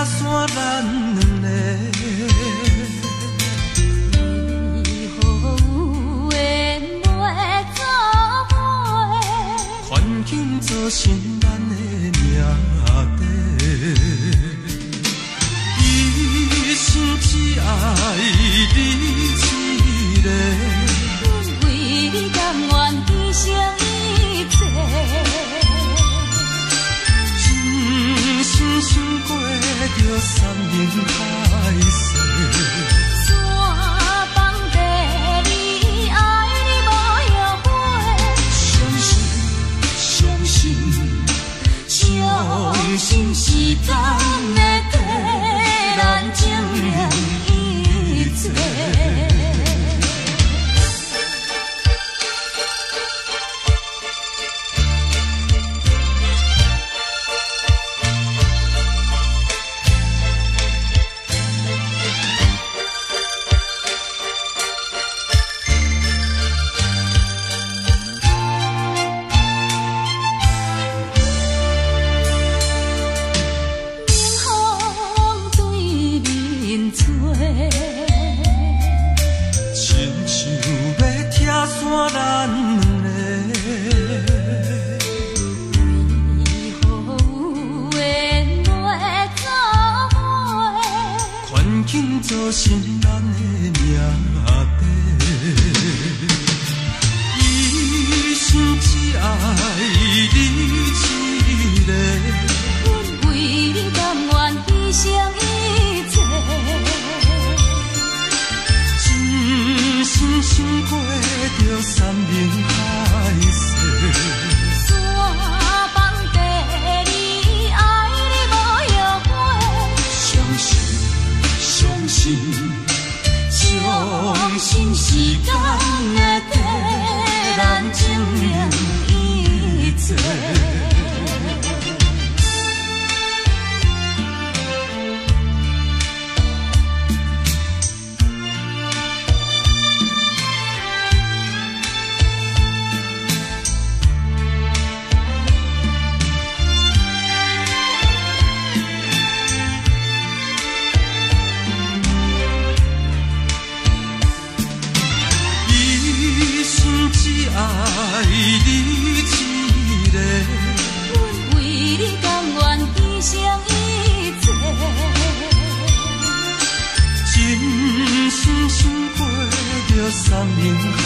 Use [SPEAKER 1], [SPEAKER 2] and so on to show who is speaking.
[SPEAKER 1] 散咱两个。
[SPEAKER 2] 以后有缘袂做伙，
[SPEAKER 1] 环境造成咱的命地。一生只爱你一个，
[SPEAKER 2] 阮为你甘愿牺牲一切。
[SPEAKER 1] 真心想过着山盟海誓，
[SPEAKER 2] 山崩地离，爱你无后悔。
[SPEAKER 1] 相信时间会替咱证明一切。造成咱的命地，一生只爱你一个。
[SPEAKER 2] 阮为你甘愿牺牲一切，
[SPEAKER 1] 真心想过着山盟海誓。
[SPEAKER 2] 山崩地离，爱你无后悔。
[SPEAKER 1] 相信时间会替咱证明一切。只爱你一个，
[SPEAKER 2] 阮为你甘愿牺牲一切，
[SPEAKER 1] 真心想过着山盟海